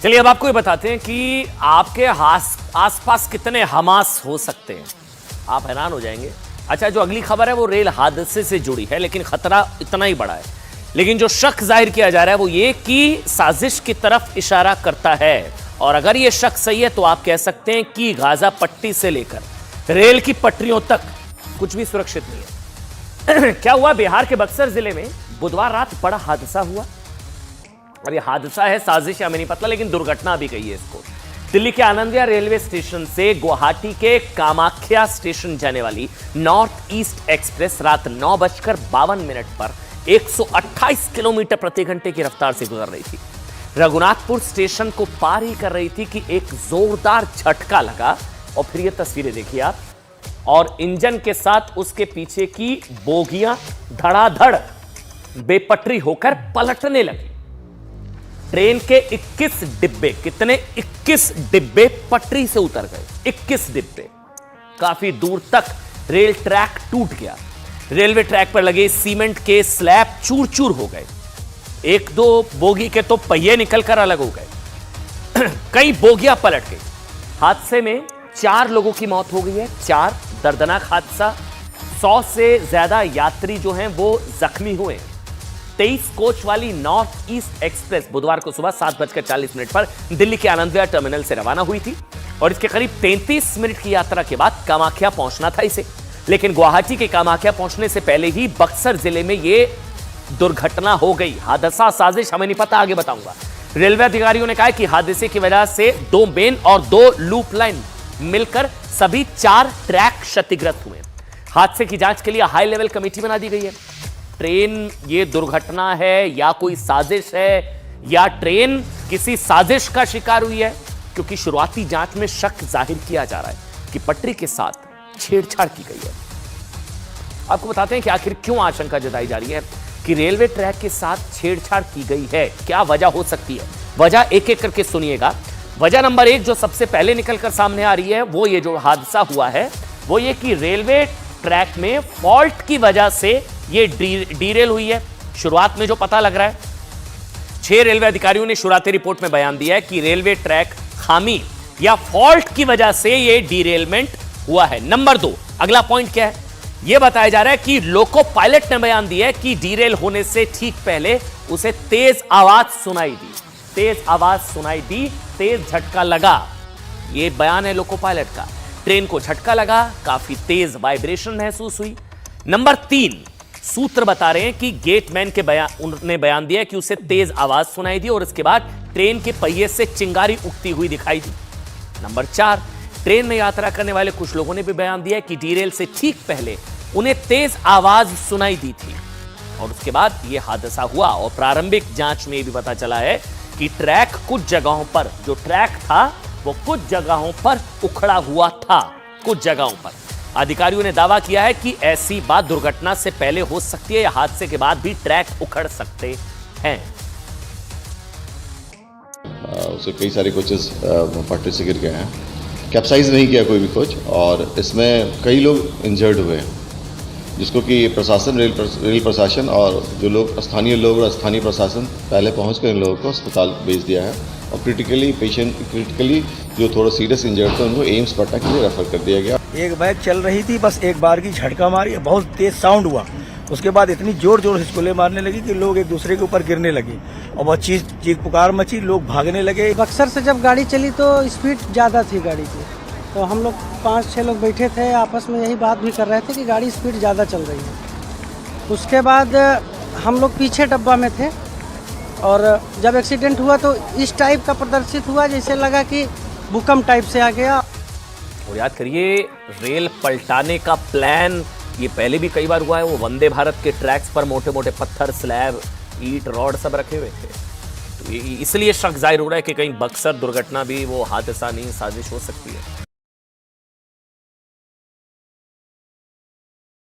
चलिए अब आपको ये बताते हैं कि आपके आसपास कितने हमास हो सकते हैं। आप हैरान हो जाएंगे। अच्छा, जो अगली खबर है वो रेल हादसे से जुड़ी है, लेकिन खतरा इतना ही बड़ा है। लेकिन जो शक जाहिर किया जा रहा है वो ये कि साजिश की तरफ इशारा करता है। और अगर ये शक सही है तो आप कह सकते हैं कि गाजा पट्टी से लेकर रेल की पटरियों तक कुछ भी सुरक्षित नहीं है। क्या हुआ, बिहार के बक्सर जिले में बुधवार रात बड़ा हादसा हुआ। अब ये हादसा है, साजिश या हमें नहीं पता, लेकिन दुर्घटना भी कही है इसको। दिल्ली के आनंदिया रेलवे स्टेशन से गुवाहाटी के कामाख्या स्टेशन जाने वाली नॉर्थ ईस्ट एक्सप्रेस रात 9:52 पर 128 किलोमीटर प्रति घंटे की रफ्तार से गुजर रही थी। रघुनाथपुर स्टेशन को पार ही कर रही थी कि एक जोरदार झटका लगा। और फिर ये तस्वीरें देखिए आप, और इंजन के साथ उसके पीछे की बोगियां धड़ाधड़ बेपटरी होकर पलटने लगी। ट्रेन के 21 डिब्बे, कितने 21 डिब्बे पटरी से उतर गए। 21 डिब्बे। काफी दूर तक रेल ट्रैक टूट गया। रेलवे ट्रैक पर लगे सीमेंट के स्लैब चूर चूर हो गए। एक दो बोगी के तो पहिए निकलकर अलग हो गए। कई बोगियां पलट गई। हादसे में 4 लोगों की मौत हो गई है। 4 दर्दनाक हादसा। 100 से ज्यादा यात्री जो हैं वो जख्मी हुए। 23 कोच वाली नॉर्थ ईस्ट एक्सप्रेस बुधवार को सुबह 7:40 पर दिल्ली के आनंदिया टर्मिनल से रवाना हुई थी और इसके करीब 33 मिनट की यात्रा के बाद कामाख्या पहुंचना था इसे। लेकिन गुवाहाटी के कामाख्या पहुंचने से पहले ही बक्सर जिले में यह दुर्घटना हो गई। हादसा, साजिश, हमें नहीं पता, आगे बताऊंगा। रेलवे अधिकारियों ने कहा कि हादसे की वजह से 2 मेन और 2 लूप लाइन मिलकर सभी 4 ट्रैक क्षतिग्रस्त हुए। हादसे की जांच के लिए हाई लेवल कमेटी बना दी गई है। ट्रेन ये दुर्घटना है या कोई साजिश है, या ट्रेन किसी साजिश का शिकार हुई है, क्योंकि शुरुआती जांच में शक जाहिर किया जा रहा है कि पटरी के साथ छेड़छाड़ की गई है। आपको बताते हैं कि आखिर क्यों आशंका जताई जा रही है कि रेलवे ट्रैक के साथ छेड़छाड़ की गई है। क्या वजह हो सकती है? वजह एक एक करके सुनिएगा। वजह नंबर 1 जो सबसे पहले निकलकर सामने आ रही है वो ये जो हादसा हुआ है वो ये कि रेलवे ट्रैक में फॉल्ट की वजह से ये डीरेल हुई है। शुरुआत में जो पता लग रहा है, 6 रेलवे अधिकारियों ने शुरुआती रिपोर्ट में बयान दिया है कि रेलवे ट्रैक खामी या फॉल्ट की वजह से ये डीरेलमेंट हुआ है। नंबर 2, अगला पॉइंट क्या है? यह बताया जा रहा है कि लोको पायलट ने बयान दिया है कि डीरेल होने से ठीक पहले उसे तेज आवाज सुनाई दी। तेज आवाज सुनाई दी, तेज झटका लगा। यह बयान है लोको पायलट का। ट्रेन को झटका लगा, काफी तेज वाइब्रेशन महसूस हुई। नंबर 3, सूत्र बता रहे हैं कि गेटमैन के उन्होंने बयान दिया कि उसे तेज आवाज सुनाई दी और इसके बाद ट्रेन के पहिए से चिंगारी उगती हुई दिखाई दी। नंबर 4, ट्रेन में यात्रा करने वाले कुछ लोगों ने भी बयान दिया कि डीरेल से ठीक पहले उन्हें तेज आवाज सुनाई दी थी और उसके बाद यह हादसा हुआ। और प्रारंभिक जांच में भी पता चला है कि ट्रैक कुछ जगहों पर, जो ट्रैक था वो कुछ जगहों पर उखड़ा हुआ था। कुछ जगहों पर अधिकारियों ने दावा किया है कि ऐसी बात दुर्घटना से पहले हो सकती है या हादसे के बाद भी ट्रैक उखड़ सकते हैं। उसे कई सारे कोचेस पटरी से गिर गए हैं। कैप्साइज नहीं किया कोई भी कोच और इसमें कई लोग इंजर्ड हुए हैं, जिसको कि प्रशासन, रेल प्रशासन और जो लोग स्थानीय लोग और स्थानीय प्रशासन पहले पहुँच कर इन लोगों को अस्पताल भेज दिया है और क्रिटिकली जो थोड़ा सीरियस इंजर्ड थे उनको एम्स पटना के लिए रेफर कर दिया गया। एक बाइक चल रही थी, बस एक बार की झटका मारी, बहुत तेज साउंड हुआ। उसके बाद इतनी जोर जोर से हिचकोले मारने लगी कि लोग एक दूसरे के ऊपर गिरने लगे और बहुत चीख पुकार मची, लोग भागने लगे। बक्सर से जब गाड़ी चली तो स्पीड ज़्यादा थी गाड़ी की, तो हम लोग 5-6 लोग बैठे थे, आपस में यही बात भी कर रहे थे कि गाड़ी स्पीड ज़्यादा चल रही है। उसके बाद हम लोग पीछे डब्बा में थे और जब एक्सीडेंट हुआ तो इस टाइप का प्रदर्शित हुआ, जैसे लगा कि भूकंप टाइप से आ गया। और याद करिए, रेल पलटाने का प्लान ये पहले भी कई बार हुआ है। वो वंदे भारत के ट्रैक्स पर मोटे मोटे पत्थर, स्लैब, ईंट, रॉड सब रखे हुए थे। तो इसलिए शक जाहिर हो रहा है कि कहीं बक्सर दुर्घटना भी वो हादसा नहीं, साजिश हो सकती है।